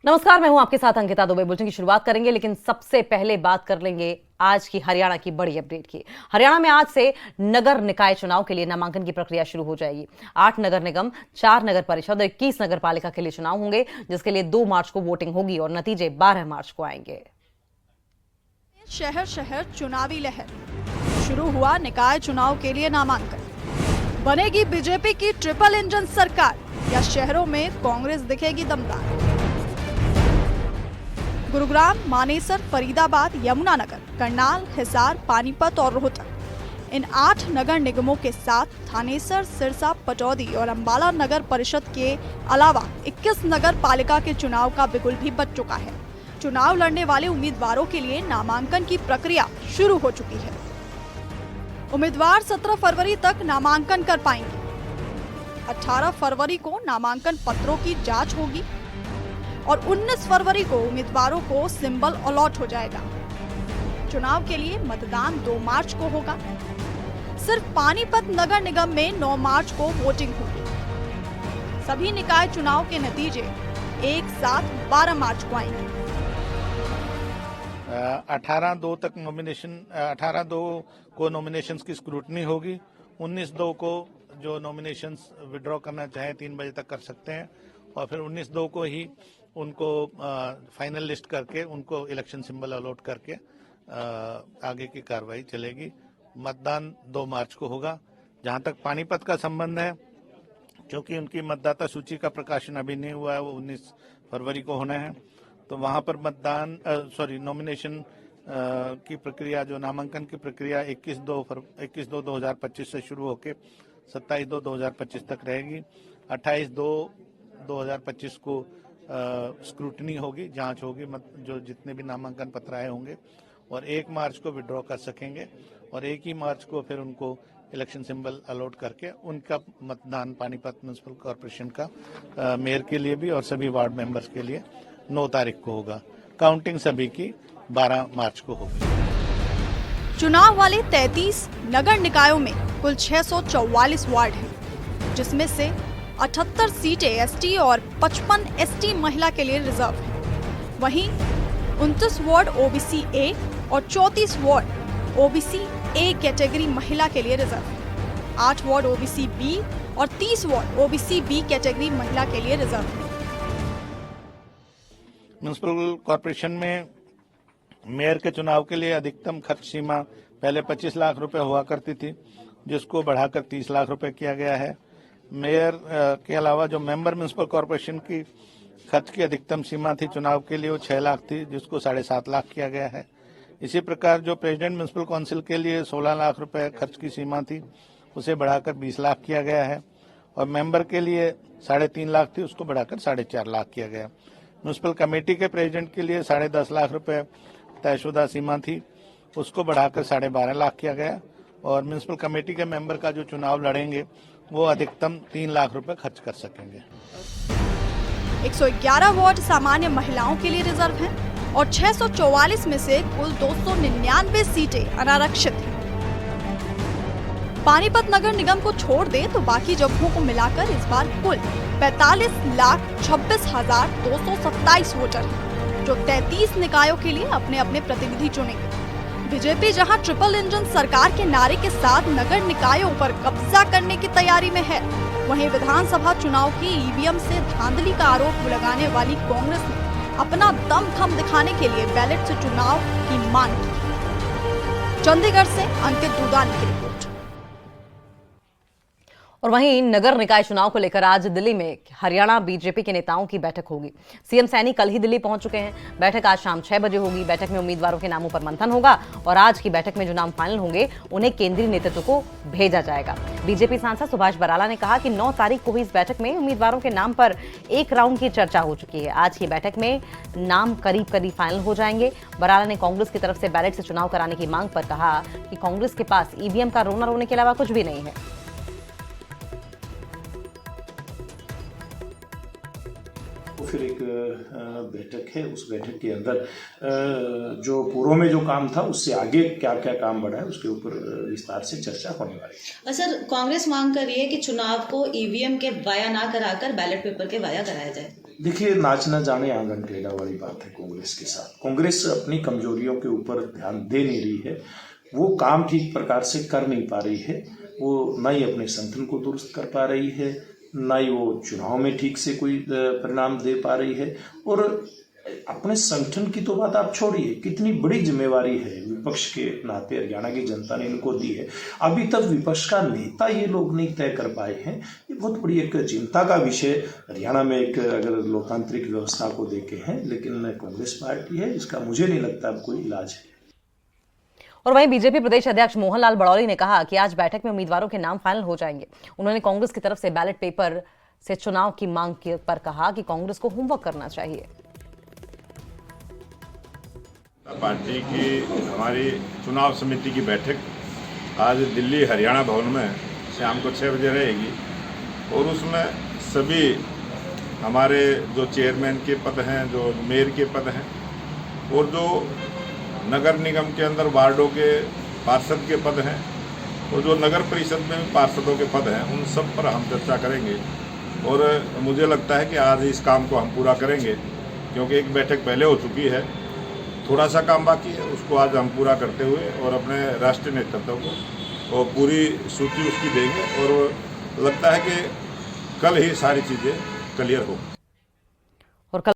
नमस्कार, मैं हूं आपके साथ अंकिता दुबे। बुलेटिन की शुरुआत करेंगे, लेकिन सबसे पहले बात कर लेंगे आज की हरियाणा की बड़ी अपडेट की। हरियाणा में आज से नगर निकाय चुनाव के लिए नामांकन की प्रक्रिया शुरू हो जाएगी। 8 नगर निगम, 4 नगर परिषद और 21 नगर पालिका के लिए चुनाव होंगे, जिसके लिए 2 मार्च को वोटिंग होगी और नतीजे 12 मार्च को आएंगे। शहर शहर चुनावी लहर, शुरू हुआ निकाय चुनाव के लिए नामांकन। बनेगी बीजेपी की ट्रिपल इंजन सरकार या शहरों में कांग्रेस दिखेगी दमदार। गुरुग्राम, मानेसर, फरीदाबाद, यमुनानगर, करनाल, हिसार, पानीपत और रोहतक, इन 8 नगर निगमों के साथ थानेसर, सिरसा, पटौदी और अंबाला नगर परिषद के अलावा 21 नगर पालिका के चुनाव का बिगुल भी बज चुका है। चुनाव लड़ने वाले उम्मीदवारों के लिए नामांकन की प्रक्रिया शुरू हो चुकी है। उम्मीदवार 17 फरवरी तक नामांकन कर पाएंगे। 18 फरवरी को नामांकन पत्रों की जांच होगी और 19 फरवरी को उम्मीदवारों को सिंबल अलॉट हो जाएगा। चुनाव के लिए मतदान 2 मार्च को होगा। सिर्फ पानीपत नगर निगम में 9 मार्च को वोटिंग होगी। सभी निकाय चुनाव के नतीजे एक साथ 12 मार्च को आएंगे। 18/2 तक नॉमिनेशन 18/2 को नॉमिनेशंस की स्क्रूटनी होगी। 19/2 को जो नॉमिनेशंस विड्रॉ करना चाहे 3 बजे तक कर सकते हैं और फिर 19/2 को ही उनको फाइनल लिस्ट करके उनको इलेक्शन सिंबल अलॉट करके आगे की कार्रवाई चलेगी। मतदान 2 मार्च को होगा। जहां तक पानीपत का संबंध है, क्योंकि उनकी मतदाता सूची का प्रकाशन अभी नहीं हुआ है, वो 19 फरवरी को होना है, तो वहां पर नॉमिनेशन की प्रक्रिया, जो नामांकन की प्रक्रिया 21/2/2025 से शुरू होकर 27/2/2025 तक रहेगी। 28/2/2025 को स्क्रूटनी होगी, जांच होगी, जो जितने भी नामांकन पत्र आए होंगे, और 1 मार्च को विड्रॉ कर सकेंगे और 1 ही मार्च को फिर उनको इलेक्शन सिंबल अलॉट करके उनका मतदान पानीपत म्युनिसिपल कॉर्पोरेशन का मेयर के लिए भी और सभी वार्ड मेंबर्स के लिए 9 तारीख को होगा। काउंटिंग सभी की 12 मार्च को होगी। चुनाव वाले 33 नगर निकायों में कुल 644 वार्ड हैं, जिसमें से 78 सीटें एसटी और 55 एसटी महिला के लिए रिजर्व हैं। वहीं 29 वार्ड ओबीसी ए और 34 वार्ड ओबीसी ए कैटेगरी महिला के लिए रिजर्व हैं। 8 वार्ड ओबीसी बी और 30 वार्ड ओबीसी बी कैटेगरी महिला के लिए रिजर्व हैं। म्युनिसिपल कॉर्पोरेशन में मेयर के चुनाव के लिए अधिकतम खर्च सीमा पहले 25 लाख रुपए हुआ करती थी, जिसको बढ़ाकर 30 लाख रुपए किया गया है। मेयर के अलावा जो मेंबर म्युनिसिपल कॉर्पोरेशन की खर्च की अधिकतम सीमा थी चुनाव के लिए, वो 6 लाख थी, जिसको 7.5 लाख किया गया है। इसी प्रकार जो प्रेसिडेंट म्युनिसिपल काउंसिल के लिए 16 लाख रुपए खर्च की सीमा थी, उसे बढ़ाकर 20 लाख किया गया है और मेंबर के लिए 3.5 लाख थी, उसको बढ़ाकर 4.5 लाख किया गया। म्युनिसिपल कमेटी के प्रेसिडेंट के लिए 10.5 लाख रुपए तयशुदा सीमा थी, उसको बढ़ाकर 12.5 लाख किया गया और म्युनिसिपल कमेटी के मेंबर का जो चुनाव लड़ेंगे वो अधिकतम 3 लाख रुपए खर्च कर सकेंगे। 111 वार्ड सामान्य महिलाओं के लिए रिजर्व हैं और 644 में से कुल 299 सीटें अनारक्षित हैं। पानीपत नगर निगम को छोड़ दे तो बाकी जगहों को मिलाकर इस बार कुल 45,26,227 वोटर हैं, जो 33 निकायों के लिए अपने अपने प्रतिनिधि चुनेंगे। बीजेपी जहां ट्रिपल इंजन सरकार के नारे के साथ नगर निकायों पर कब्जा करने की तैयारी में है, वहीं विधानसभा चुनाव की ईवीएम से धांधली का आरोप लगाने वाली कांग्रेस ने अपना दमखम दिखाने के लिए बैलेट से चुनाव की मांग की। चंडीगढ़ से अंकित दूदानी की रिपोर्ट। और वहीं नगर निकाय चुनाव को लेकर आज दिल्ली में हरियाणा बीजेपी के नेताओं की बैठक होगी। सीएम सैनी कल ही दिल्ली पहुंच चुके हैं। बैठक आज शाम 6 बजे होगी। बैठक में उम्मीदवारों के नामों पर मंथन होगा और आज की बैठक में जो नाम फाइनल होंगे उन्हें केंद्रीय नेतृत्व को भेजा जाएगा। बीजेपी सांसद सुभाष बराला ने कहा कि 9 तारीख को ही इस बैठक में उम्मीदवारों के नाम पर एक राउंड की चर्चा हो चुकी है। आज की बैठक में नाम करीब करीब फाइनल हो जाएंगे। बराला ने कांग्रेस की तरफ से बैलेट से चुनाव कराने की मांग पर कहा कि कांग्रेस के पास ईवीएम का रोना रोने के अलावा कुछ भी नहीं है। फिर एक बैठक है, उस बैठक के अंदर जो पूर्व में जो काम था उससे आगे क्या क्या काम बढ़ा है उसके ऊपर विस्तार से चर्चा होने वाली है। सर, कांग्रेस मांग कर रही है कि चुनाव को ईवीएम के वाया ना कराकर बैलेट पेपर के वाया कराया जाए। देखिए, नाच न जाने आंगन टेढ़ा वाली बात है कांग्रेस के साथ। कांग्रेस अपनी कमजोरियों के ऊपर ध्यान दे नहीं रही है, वो काम ठीक प्रकार से कर नहीं पा रही है, वो न ही अपने संगठन को दुरुस्त कर पा रही है, न ही वो चुनाव में ठीक से कोई परिणाम दे पा रही है। और अपने संगठन की तो बात आप छोड़िए, कितनी बड़ी जिम्मेवारी है विपक्ष के नाते हरियाणा की जनता ने इनको दी है, अभी तक विपक्ष का नेता ये लोग नहीं तय कर पाए हैं। ये बहुत बड़ी एक चिंता का विषय हरियाणा में एक अगर लोकतांत्रिक व्यवस्था को देखे हैं, लेकिन कांग्रेस पार्टी है, इसका मुझे नहीं लगता अब कोई इलाज है। और वहीं बीजेपी प्रदेश अध्यक्ष मोहनलाल बड़ौली ने कहा कि आज बैठक में उम्मीदवारों के नाम फाइनल हो जाएंगे। उन्होंने कांग्रेस की तरफ से बैलेट पेपर से चुनाव की मांग पर कहा कि कांग्रेस को होमवर्क करना चाहिए। पार्टी की हमारी चुनाव समिति की बैठक आज दिल्ली हरियाणा भवन में शाम को 6 बजे रहेगी और उसमें सभी हमारे जो चेयरमैन के पद हैं, जो मेयर के पद हैं और जो नगर निगम के अंदर वार्डों के पार्षद के पद हैं और जो नगर परिषद में पार्षदों के पद हैं, उन सब पर हम चर्चा करेंगे। और मुझे लगता है कि आज इस काम को हम पूरा करेंगे, क्योंकि एक बैठक पहले हो चुकी है, थोड़ा सा काम बाकी है, उसको आज हम पूरा करते हुए और अपने राष्ट्रीय नेतृत्व को और पूरी सूची उसकी देंगे और लगता है कि कल ही सारी चीज़ें क्लियर हो।